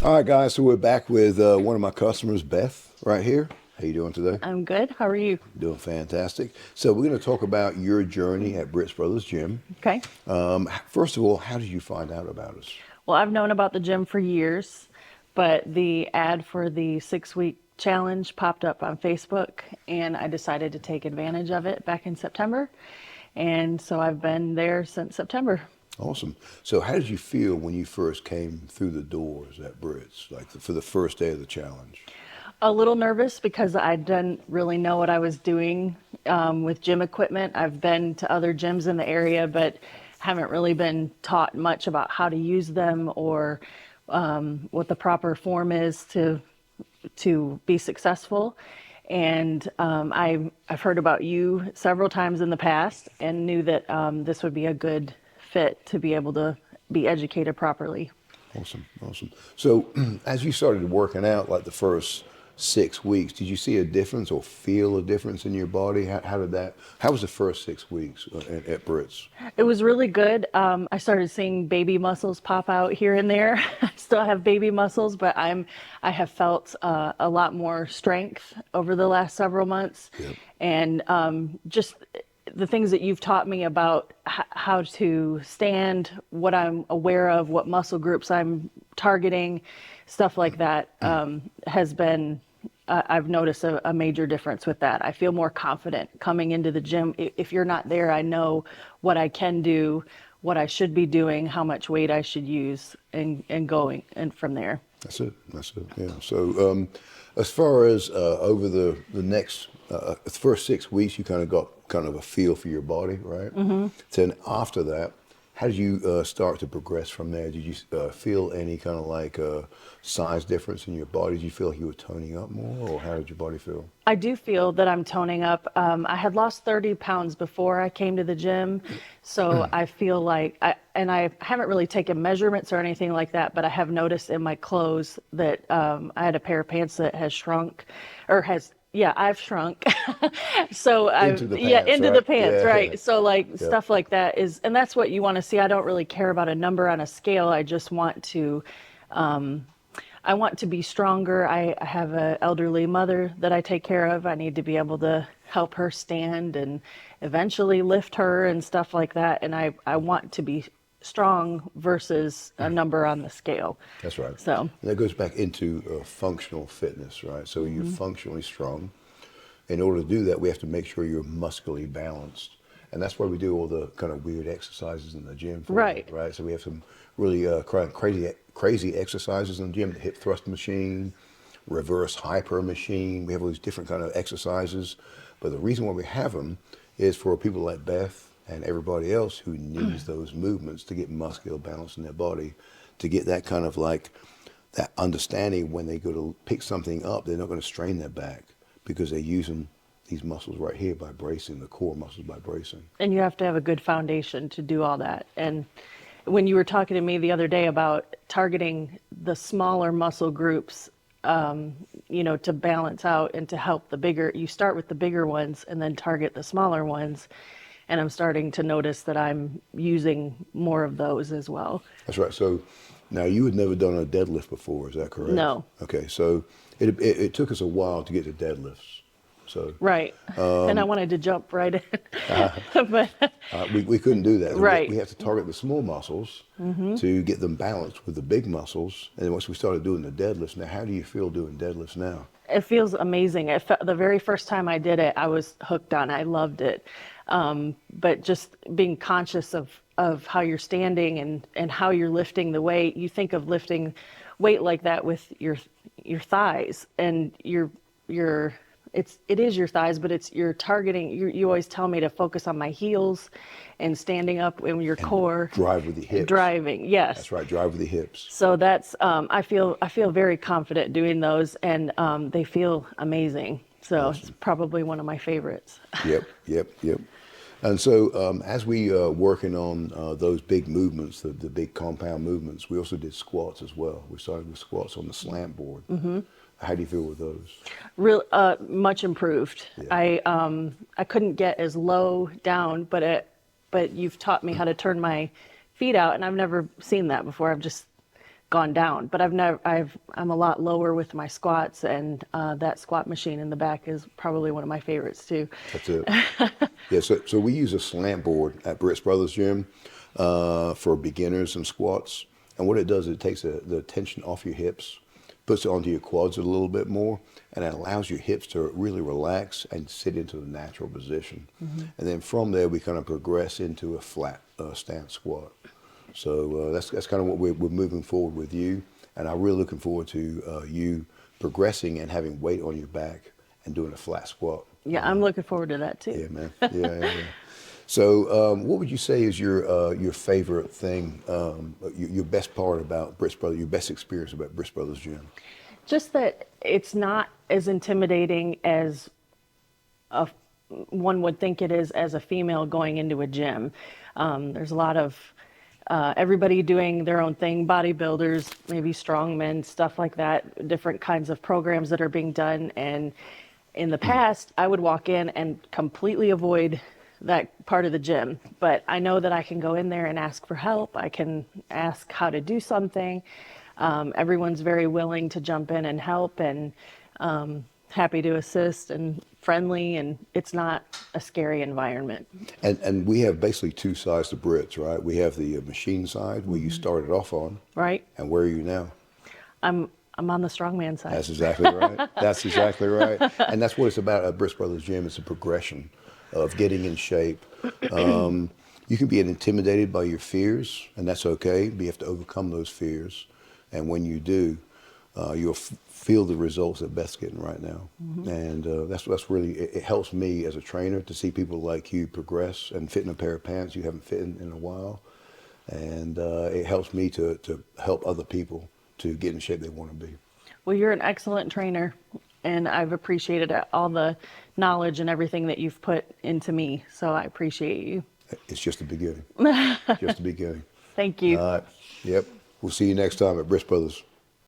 All right, guys. So we're back with one of my customers, Beth, right here. How you doing today? I'm good. How are you? Doing fantastic. So we're going to talk about your journey at Brit's Brothers Gym. Okay. First of all, how did you find out about us? Well, I've known about the gym for years, but the ad for the 6 week challenge popped up on Facebook, and I decided to take advantage of it back in September. And so I've been there since September. Awesome. So how did you feel when you first came through the doors at Brit's, like for the first day of the challenge? A little nervous because I didn't really know what I was doing with gym equipment. I've been to other gyms in the area, but haven't really been taught much about how to use them or what the proper form is to be successful. And I've heard about you several times in the past and knew that this would be a good fit to be able to be educated properly. Awesome, awesome. So as you started working out, like the first 6 weeks, did you see a difference or feel a difference in your body? How was the first 6 weeks at Brit's? It was really good. I started seeing baby muscles pop out here and there. I still have baby muscles, but I have felt a lot more strength over the last several months. Yep. And just the things that you've taught me about how to stand, what I'm aware of, what muscle groups I'm targeting, stuff like that has been. I've noticed a major difference with that. I feel more confident coming into the gym. If you're not there, I know what I can do, what I should be doing, how much weight I should use, and going and from there. That's it. That's it. Yeah. So, as far as over the next first 6 weeks, you kind of got kind of a feel for your body, right? Mm-hmm. Then after that, how did you start to progress from there? Did you feel any kind of like size difference in your body? Did you feel like you were toning up more, or how did your body feel? I do feel that I'm toning up. I had lost 30 pounds before I came to the gym. So I feel like, I haven't really taken measurements or anything like that, but I have noticed in my clothes that I had a pair of pants that has shrunk or has, yeah, I've shrunk. So Into the yeah, pants, into the right? pants, Yeah. right. So like Yep. stuff like that is, and that's what you want to see. I don't really care about a number on a scale. I just want to, I want to be stronger. I have an elderly mother that I take care of. I need to be able to help her stand and eventually lift her and stuff like that. And I want to be strong versus a number on the scale. That's right. So, And that goes back into functional fitness, right? So you're functionally strong. In order to do that, we have to make sure you're muscularly balanced. And that's why we do all the kind of weird exercises in the gym for you, right. right? So we have some really crazy exercises in the gym, the hip thrust machine, reverse hyper machine. We have all these different kind of exercises. But the reason why we have them is for people like Beth and everybody else who needs those movements to get muscular balance in their body, to get that kind of like that understanding when they go to pick something up, they're not going to strain their back because they're using these muscles right here by bracing, the core muscles by bracing. And you have to have a good foundation to do all that. And when you were talking to me the other day about targeting the smaller muscle groups, to balance out and to help the bigger, you start with the bigger ones and then target the smaller ones. And I'm starting to notice that I'm using more of those as well. That's right. So now you had never done a deadlift before, is that correct? No. Okay, so it took us a while to get to deadlifts. So Right. And I wanted to jump right in. But we couldn't do that. right. We have to target the small muscles to get them balanced with the big muscles. And then once we started doing the deadlifts, now how do you feel doing deadlifts now? It feels amazing. The very first time I did it, I was hooked on it. I loved it. But just being conscious of how you're standing and how you're lifting the weight, you think of lifting weight like that with your thighs and it is your thighs, but you're targeting, you always tell me to focus on my heels and standing up in your core. Drive with the hips. Driving, yes. That's right, drive with the hips. So that's, I feel very confident doing those, and they feel amazing. So Awesome. it's probably one of my favorites. Yep. And so as we working on those big movements, the big compound movements, we also did squats as well. We started with squats on the slant board. Mm-hmm. How do you feel with those? Real, much improved. Yeah. I couldn't get as low down, but you've taught me how to turn my feet out, and I've never seen that before. I've just gone down. But I'm a lot lower with my squats, and that squat machine in the back is probably one of my favorites too. That's it. Yeah, so we use a slant board at Brit's Brothers Gym for beginners and squats. And what it does, it takes the tension off your hips, puts it onto your quads a little bit more, and it allows your hips to really relax and sit into the natural position. And then from there, we kind of progress into a flat stance squat. So that's kind of what we're moving forward with you. And I'm really looking forward to you progressing and having weight on your back and doing a flat squat. Yeah, I'm looking forward to that too. Yeah, man. Yeah. So, what would you say is your favorite thing, your best part about Brit's Brothers, your best experience about Brit's Brothers Gym? Just that it's not as intimidating as one would think it is as a female going into a gym. There's a lot of everybody doing their own thing, bodybuilders, maybe strongmen, stuff like that, different kinds of programs that are being done. And in the past, I would walk in and completely avoid that part of the gym. But I know that I can go in there and ask for help. I can ask how to do something. Everyone's very willing to jump in and help, and happy to assist and friendly, and it's not a scary environment. And we have basically two sides to Brits, right? We have the machine side where you started off on. Right. And where are you now? I'm on the strongman side. That's exactly right. That's exactly right. And that's what it's about at Brit's Brothers Gym. It's a progression of getting in shape. You can be intimidated by your fears, and that's okay, but you have to overcome those fears. And when you do, you'll feel the results that Beth's getting right now. And that's really, it helps me as a trainer to see people like you progress and fit in a pair of pants you haven't fit in a while. And it helps me to help other people to get in shape they want to be. Well, you're an excellent trainer, and I've appreciated all the knowledge and everything that you've put into me. So I appreciate you. It's just the beginning. Just the beginning. Thank you. All right. Yep. We'll see you next time at Brit's Brothers.